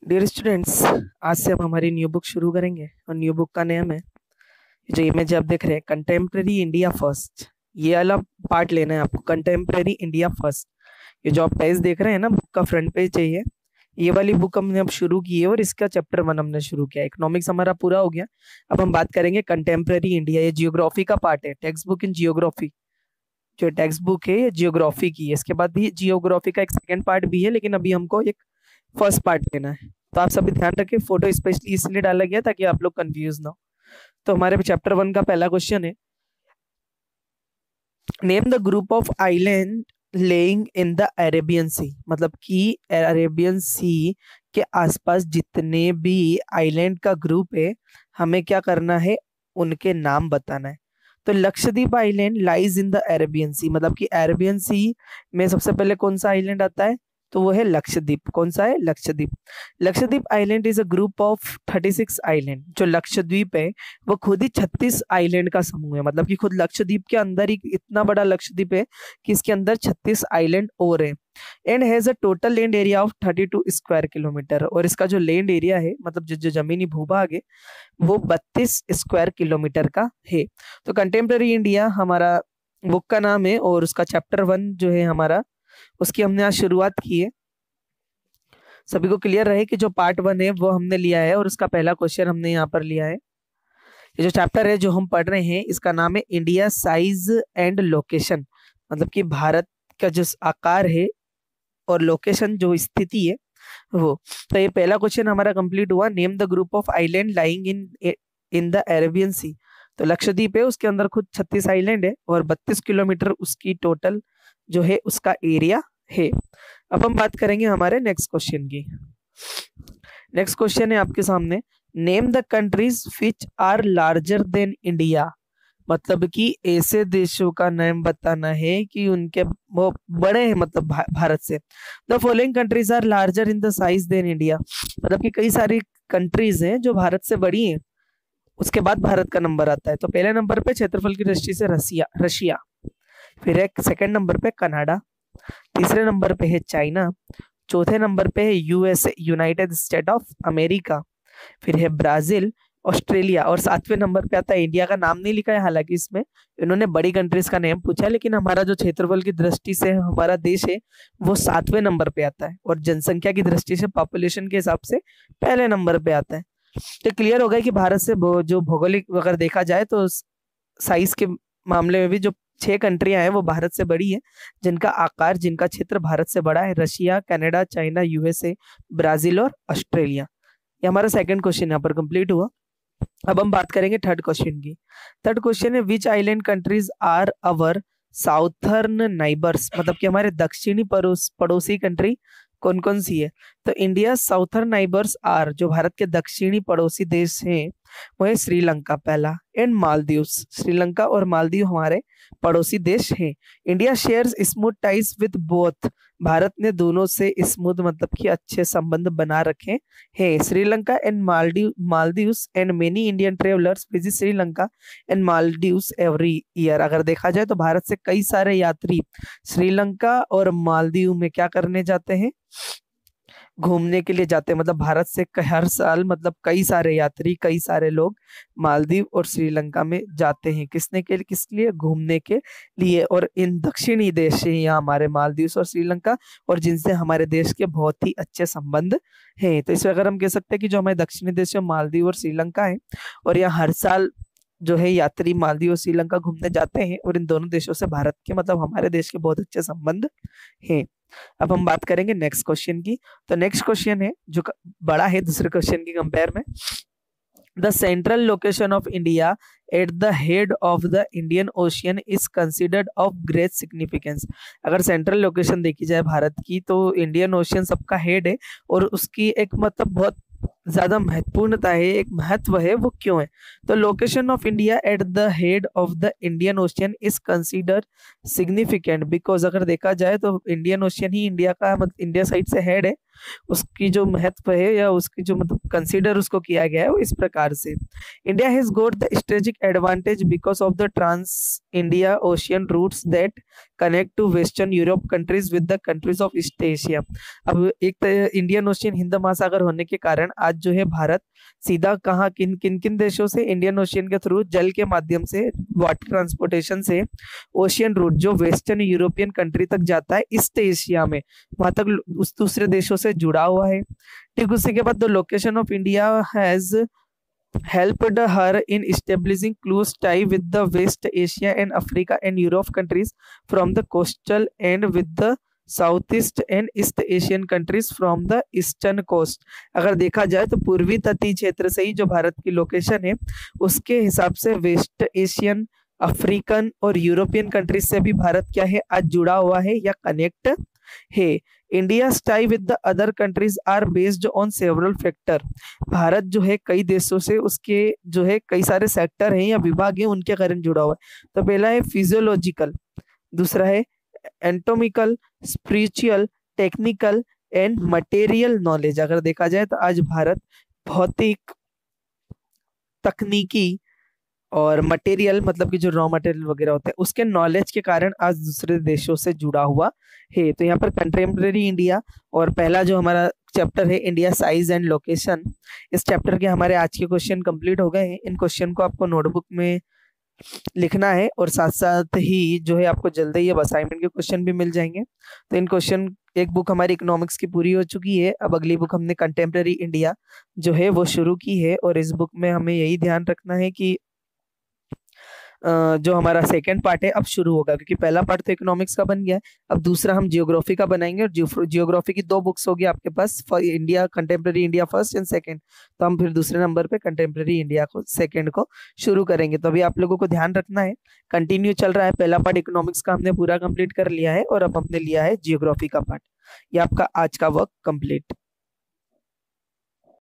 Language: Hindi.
डियर स्टूडेंट्स, आज से हम हमारी न्यू बुक शुरू करेंगे और न्यू बुक का नेम है, ये जो इमेज आप देख रहे हैं, कंटेम्प्रेरी इंडिया फर्स्ट। ये वाला पार्ट लेना है आपको, कंटेम्प्रेरी इंडिया फर्स्ट। ये जो आप पेज देख रहे हैं ना, बुक का फ्रंट पेज चाहिए। ये वाली बुक हमने अब शुरू की है और इसका चैप्टर 1 हमने शुरू किया। इकोनॉमिक्स हमारा पूरा हो गया। अब हम बात करेंगे कंटेम्प्रेरी इंडिया। ये जियोग्राफी का पार्ट है, टेक्स्ट बुक इन जियोग्राफी। जो टेक्स्ट बुक है ये जियोग्राफी की है। इसके बाद भी जियोग्राफी का एक सेकेंड पार्ट भी है, लेकिन अभी हमको एक फर्स्ट पार्ट लेना है। तो आप सभी ध्यान रखें, फोटो स्पेशली इसलिए डाला गया ताकि आप लोग कंफ्यूज ना हो। तो हमारे चैप्टर 1 का पहला क्वेश्चन है, name the group of island laying in the Arabian sea. मतलब कि अरेबियन सी के आसपास जितने भी आइलैंड का ग्रुप है, हमें क्या करना है, उनके नाम बताना है। तो Lakshadweep island lies in the Arabian sea, मतलब कि अरेबियन सी में सबसे पहले कौन सा आइलैंड आता है, तो वो है लक्षद्वीप। कौन सा है, Lakshadweep. Lakshadweep island is a group of 36 island. जो लक्षद्वीप है वो खुद ही 36 आइलैंड का समूह है। मतलब कि खुद लक्षद्वीप के अंदर ही इतना बड़ा लक्षद्वीप है कि इसके अंदर 36 आइलैंड और है। And has a total land area of 32 square kilometre. और इसका जो लैंड एरिया है, मतलब जो जमीनी भूभाग है, वो 32 स्क्वायर किलोमीटर का है। तो कंटेम्प्रेरी इंडिया हमारा बुक का नाम है और उसका चैप्टर 1 जो है हमारा, उसकी हमने आज शुरुआत की है। सभी को क्लियर रहे कि जो पार्ट 1 है वो हमने लिया है और उसका पहला क्वेश्चन हमने यहाँ पर लिया है। ये जो चैप्टर है जो हम पढ़ रहे हैं, इसका नाम है इंडिया साइज एंड लोकेशन। मतलब कि भारत का जो आकार है और लोकेशन जो स्थिति है वो। तो ये पहला क्वेश्चन हमारा कंप्लीट हुआ। Name the group of island lying in in the Arabian sea. तो लक्षद्वीप है, उसके अंदर खुद 36 आइलैंड है और 32 किलोमीटर उसकी टोटल जो है उसका एरिया है। अब हम बात करेंगे हमारे नेक्स्ट क्वेश्चन की। नेक्स्ट क्वेश्चन है आपके सामने, name the countries which are larger than India. मतलब कि ऐसे देशों का नाम बताना है कि उनके वो बड़े हैं, मतलब भारत से। The following countries are larger in the size than India. मतलब कि कई सारी कंट्रीज हैं जो भारत से बड़ी हैं, उसके बाद भारत का नंबर आता है। तो पहले नंबर पे क्षेत्रफल की दृष्टि से रसिया रशिया, फिर एक सेकंड नंबर पे कनाडा, तीसरे नंबर पे है चाइना, चौथे नंबर पे है USA, United state of America, फिर है ब्राजील, ऑस्ट्रेलिया, और सातवें नंबर पे आता है इंडिया। का नाम नहीं लिखा है हालांकि इसमें, इन्होंने बड़ी कंट्रीज का नेम पूछा है, लेकिन हमारा जो क्षेत्रफल की दृष्टि से हमारा देश है वो सातवें नंबर पे आता है और जनसंख्या की दृष्टि से, पॉपुलेशन के हिसाब से पहले नंबर पे आता है। तो क्लियर हो गया कि भारत से जो भौगोलिक अगर देखा जाए तो साइज के मामले में भी जो 6 कंट्रियां हैं वो भारत से बड़ी है, जिनका आकार, जिनका क्षेत्र भारत से बड़ा है। Russia, Canada, China, USA, Brazil और ऑस्ट्रेलिया। ये हमारा सेकंड क्वेश्चन यहाँ पर कंप्लीट हुआ। अब हम बात करेंगे थर्ड क्वेश्चन की। थर्ड क्वेश्चन है, which island countries are our southern neighbours. मतलब कि हमारे दक्षिणी पड़ोसी कंट्री कौन कौन सी है। तो इंडिया साउथर्न नाइबर्स आर, जो भारत के दक्षिणी पड़ोसी देश हैं वो है श्रीलंका पहला, एंड मालदीव्स। श्रीलंका और मालदीव हमारे पड़ोसी देश हैं। India shares smooth ties with both. Bharat ने दोनों से स्मूथ मतलब कि अच्छे संबंध बना रखे हैं। Sri Lanka and Maldives and many Indian travellers visit Sri Lanka and Maldives every year. अगर देखा जाए तो भारत से कई सारे यात्री श्रीलंका और मालदीव में क्या करने जाते हैं, घूमने के लिए जाते हैं। मतलब भारत से हर साल मतलब कई सारे यात्री, कई सारे लोग मालदीव और श्रीलंका में जाते हैं। किसने के लिए, किस लिए, घूमने के लिए। और इन दक्षिणी देश हैं यहाँ हमारे मालदीव और श्रीलंका, और जिनसे हमारे देश के बहुत ही अच्छे संबंध हैं। तो इसमें अगर हम कह सकते हैं कि जो हमारे दक्षिणी देश है मालदीव और श्रीलंका है, और यहाँ हर साल जो है यात्री मालदीव और श्रीलंका घूमने जाते हैं, और इन दोनों देशों से भारत के, मतलब हमारे देश के बहुत अच्छे संबंध हैं। अब हम बात करेंगे नेक्स्ट क्वेश्चन की। तो नेक्स्ट क्वेश्चन है जो बड़ा है दूसरे क्वेश्चन की कंपेयर में, the central location of India at the head of the Indian ocean is considered of great significance. अगर सेंट्रल लोकेशन देखी जाए भारत की, तो इंडियन ओशियन सबका हेड है और उसकी एक मतलब बहुत ज्यादा महत्वपूर्णता है, एक महत्व है, वो क्यों है? तो location of India at the head of the Indian ocean is consider significant because अगर देखा जाए तो इंडियन ओशियन ही इंडिया का, मतलब इंडिया साइड से हेड है, उसकी जो महत्व है या उसकी जो मतलब कंसीडर उसको किया गया है वो इस प्रकार से। India has got the strategic advantage because of the trans India ocean routes that connect to western Europe countries with the countries of east Asia. अब एक तो इंडियन ओशियन हिंद महासागर होने के कारण आज जो है भारत सीधा कहाँ किन किन किन देशों से इंडियन ओशियन के थ्रू जल के माध्यम से वाटर ट्रांसपोर्टेशन से ओशियन रूट जो वेस्टर्न यूरोपियन कंट्री तक जाता है ईस्ट एशिया में, वहां तक उस दूसरे देशों से जुड़ा हुआ है। ठीक उसी के बाद the location of India has helped her in establishing close tie with the West Asia and Africa and Europe countries from the coastal and with the south and east Asian countries from the eastern coast. अगर देखा जाए तो पूर्वी तटीय क्षेत्र से ही जो भारत की लोकेशन है उसके हिसाब से वेस्ट एशियन, अफ्रीकन और यूरोपियन कंट्रीज से भी भारत क्या है आज जुड़ा हुआ है या कनेक्ट है। India's tie with the other countries are based on several factor. भारत जो है कई देशों से उसके जो है कई सारे सेक्टर हैं या विभाग हैं उनके कारण जुड़ा हुआ है। तो पहला है फिजियोलॉजिकल, दूसरा है anatomical, spiritual, technical and material knowledge. अगर देखा जाए तो आज भारत भौतिक, तकनीकी और मटेरियल मतलब कि जो रॉ मटेरियल वगैरह होते हैं उसके नॉलेज के कारण आज दूसरे देशों से जुड़ा हुआ है। तो यहाँ पर कंटेम्प्रेरी इंडिया और पहला जो हमारा चैप्टर है इंडिया साइज एंड लोकेशन, इस चैप्टर के हमारे आज के क्वेश्चन कंप्लीट हो गए हैं। इन क्वेश्चन को आपको नोटबुक में लिखना है और साथ साथ ही जो है आपको जल्दी ही अब असाइनमेंट के क्वेश्चन भी मिल जाएंगे। तो इन क्वेश्चन, एक बुक हमारी इकोनॉमिक्स की पूरी हो चुकी है, अब अगली बुक हमने कंटेम्प्रेरी इंडिया जो है वो शुरू की है। और इस बुक में हमें यही ध्यान रखना है कि जो हमारा सेकंड पार्ट है अब शुरू होगा, क्योंकि पहला पार्ट तो इकोनॉमिक्स का बन गया है, अब दूसरा हम जियोग्राफी का बनाएंगे। और जियोग्राफी की 2 बुक्स होगी आपके पास, India contemporary India first and second, तो हम फिर दूसरे नंबर पे कंटेम्प्रेरी इंडिया को सेकंड को शुरू करेंगे। तो अभी आप लोगों को ध्यान रखना है कंटिन्यू चल रहा है, पहला पार्ट इकोनॉमिक्स का हमने पूरा कंप्लीट कर लिया है और अब हमने लिया है जियोग्राफी का पार्ट। ये आपका आज का वर्क कंप्लीट।